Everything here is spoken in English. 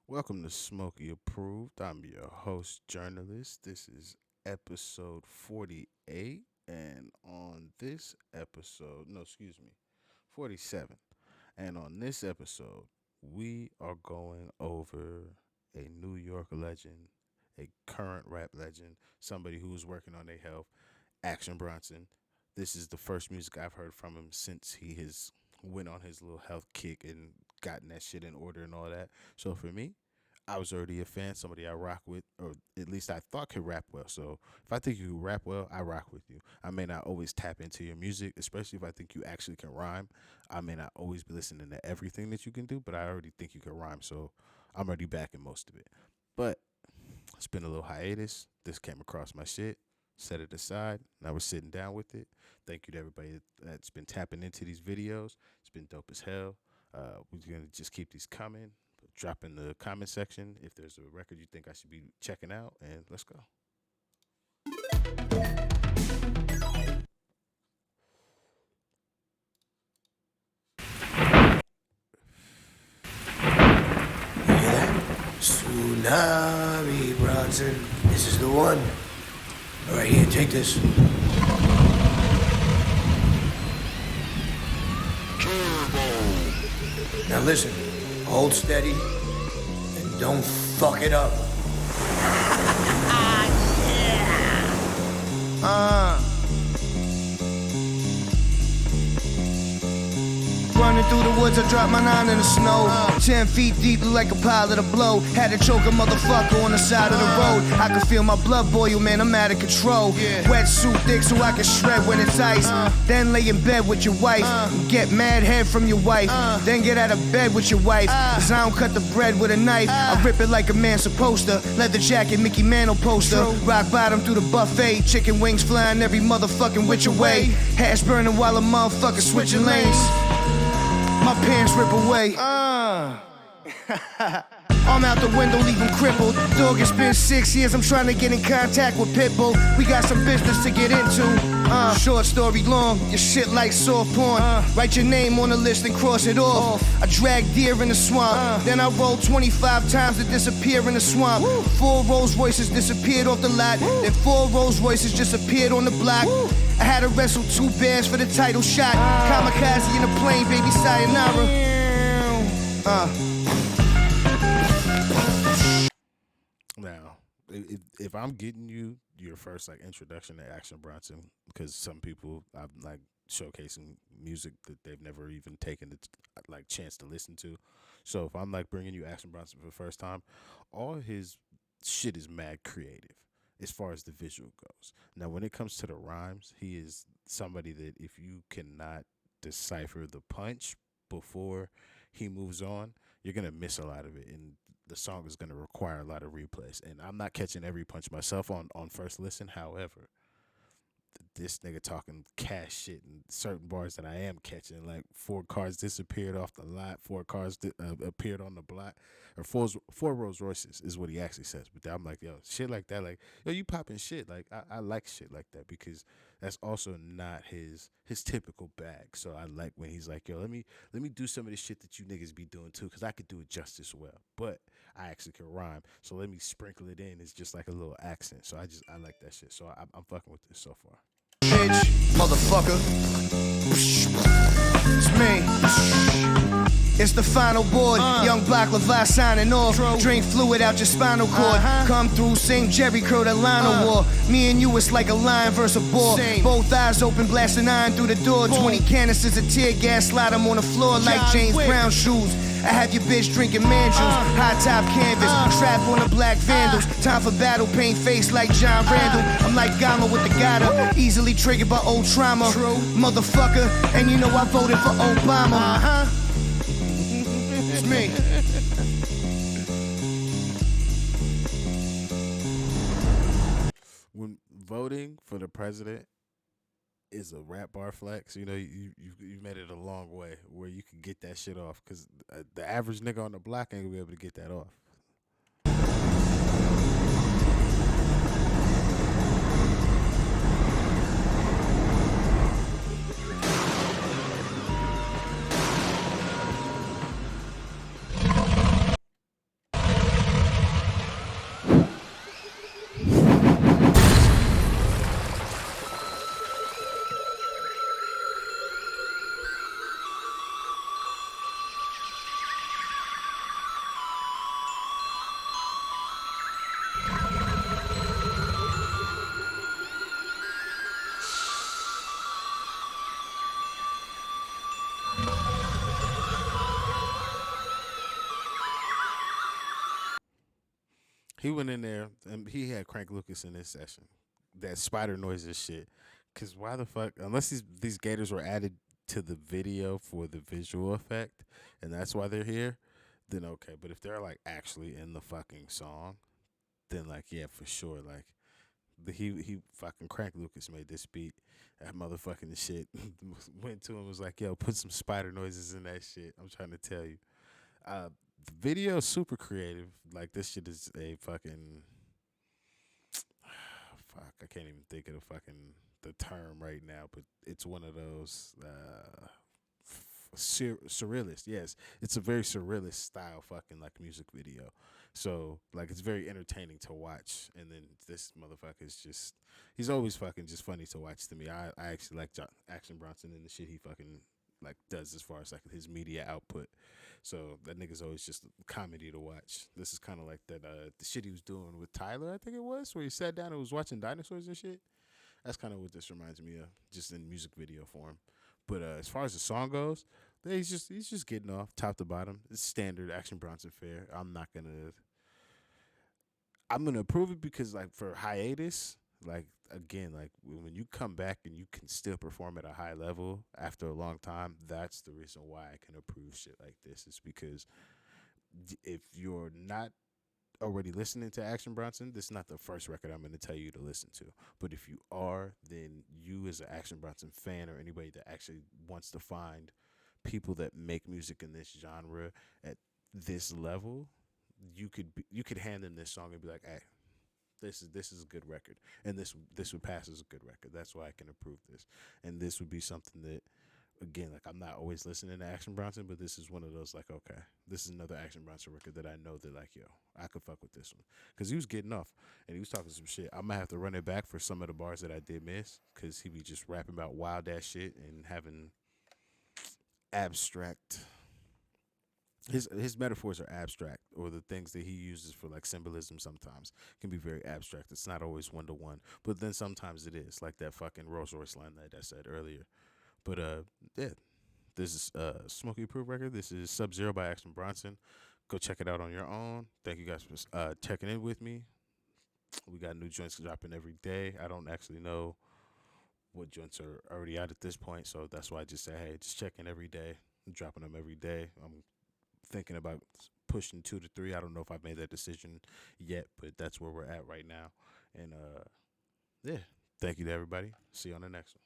Welcome to Smokey Approved. I'm your host, journalist. This is episode 48. And on this episode, no, excuse me, 47. And on this episode, we are going over a New York legend, a current rap legend, somebody who is working on their health, Action Bronson. This is the first music I've heard from him since he has went on his little health kick and gotten that shit in order and all that. So for me, I was already a fan, somebody I rock with, or at least I thought could rap well. So if I think you can rap well, I rock with you. I may not always tap into your music, especially if I think you actually can rhyme. I may not always be listening to everything that you can do, but I already think you can rhyme. So I'm already backing most of it. But it's been a little hiatus. This came across my shit, set it aside. Now we're sitting down with it. Thank you to everybody that's been tapping into these videos. It's been dope as hell. We're gonna just keep these coming. Drop in the comment section if there's a record you think I should be checking out, and let's go. Yeah, Tsunami Bronson. This is the one. All right, here, take this. Now listen, hold steady and don't fuck it up. Running through the woods, I dropped my nine in the snow. 10 feet deep, look like a pilot of blow. Had to choke a motherfucker on the side of the road. I can feel my blood boil, man, I'm out of control. Wetsuit thick so I can shred when it's ice. Then lay in bed with your wife. Get mad head from your wife. Then get out of bed with your wife. Cause I don't cut the bread with a knife. I rip it like a man supposed to. Leather jacket, Mickey Mantle poster. Rock bottom through the buffet. Chicken wings flying every motherfucking which away. Hash burning while a motherfucker switching lanes. My pants rip away. I'm out the window, leave him crippled. Dog, it's been 6 years, I'm trying to get in contact with Pitbull. We got some business to get into. Short story long, your shit like soft porn. Write your name on the list and cross it off. I drag deer in the swamp. Then I rolled 25 times to disappear in the swamp. 4 Rolls Royces disappeared off the lot. Then 4 Rolls Royces just appeared on the block. I had to wrestle 2 bears for the title shot. Kamikaze in a plane, baby, sayonara. Now, if I'm getting you your first like introduction to Action Bronson, because some people I'm like showcasing music that they've never even taken the like chance to listen to. So if I'm like bringing you Action Bronson for the first time, all his shit is mad creative as far as the visual goes. Now, when it comes to the rhymes, he is somebody that if you cannot decipher the punch before he moves on, you're gonna miss a lot of it, and the song is gonna require a lot of replays. And I'm not catching every punch myself on first listen. However, this nigga talking cash shit and certain bars that I am catching, like 4 cars disappeared off the lot, 4 cars appeared on the block, or 4 Rolls Royces is what he actually says. But I'm like, yo, shit like that, like, yo, you popping shit. Like, I like shit like that because that's also not his typical bag. So I like when he's like, yo, let me do some of the shit that you niggas be doing too, because I could do it just as well. But I actually can rhyme, so let me sprinkle it in. It's just like a little accent. So I like that shit. So I'm fucking with this so far. Bitch, motherfucker. It's me. It's the final board. Young Black Levi signing off. Drink fluid out your spinal cord. Come through, sing Jerry Curl that line war. Me and you, it's like a lion versus a boar. Both eyes open, blasting iron through the door. 20 canisters of tear gas, slide them on the floor like James Brown shoes. I have your bitch drinking man juice. High top canvas, strap on the black vandals. Time for battle, paint face like John Randall. I'm like Gama with the Gata, easily triggered by old trauma. Motherfucker, and you know I voted for Obama. It's me. When voting for the president is a rap bar flex, you know, you made it a long way where you can get that shit off, because the average nigga on the block ain't gonna be able to get that off. He went in there and he had Crank Lucas in his session. That spider noises shit. Cause why the fuck? Unless these gators were added to the video for the visual effect, and that's why they're here, then okay. But if they're like actually in the fucking song, then like yeah, for sure. Like he fucking Crank Lucas made this beat. That motherfucking shit went to him was like, yo, put some spider noises in that shit. I'm trying to tell you. Uh, the video is super creative. Like this shit is a fucking fuck. I can't even think of the term right now, but it's one of those surrealist. Yes, it's a very surrealist style fucking like music video. So like it's very entertaining to watch. And then this motherfucker is he's always fucking just funny to watch to me. I actually like Action Bronson and the shit he fucking like does as far as like his media output. So that nigga's always just comedy to watch. This is kind of like that the shit he was doing with Tyler, I think it was, where he sat down and was watching dinosaurs and shit. That's kind of what this reminds me of, just in music video form. But as far as the song goes, he's just getting off top to bottom. It's standard Action Bronson fare. I'm gonna approve it because like for hiatus, like again, like when you come back and you can still perform at a high level after a long time, that's the reason why I can approve shit like this. Is because if you're not already listening to Action Bronson, this is not the first record I'm going to tell you to listen to. But if you are, then you as an Action Bronson fan or anybody that actually wants to find people that make music in this genre at this level, you could hand them this song and be like, "Hey, this is a good record, and this would pass as a good record. That's why I can approve this." And this would be something that, again, like I'm not always listening to Action Bronson, but this is one of those like, okay, this is another Action Bronson record that I know that like, yo, I could fuck with this one because he was getting off and he was talking some shit. I might have to run it back for some of the bars that I did miss because he be just rapping about wild ass shit and having abstract. His metaphors are abstract, or the things that he uses for like symbolism sometimes can be very abstract. It's not always one to one, but then sometimes it is, like that fucking Rolls Royce line that I said earlier. But yeah, this is Smokey Approved record. This is SubZero by Action Bronson. Go check it out on your own. Thank you guys for checking in with me. We got new joints dropping every day. I don't actually know what joints are already out at this point, so that's why I just say, hey, just check in every day. I'm dropping them every day. I'm thinking about pushing 2 to 3. I don't know if I've made that decision yet, but that's where we're at right now. And yeah, thank you to everybody. See you on the next one.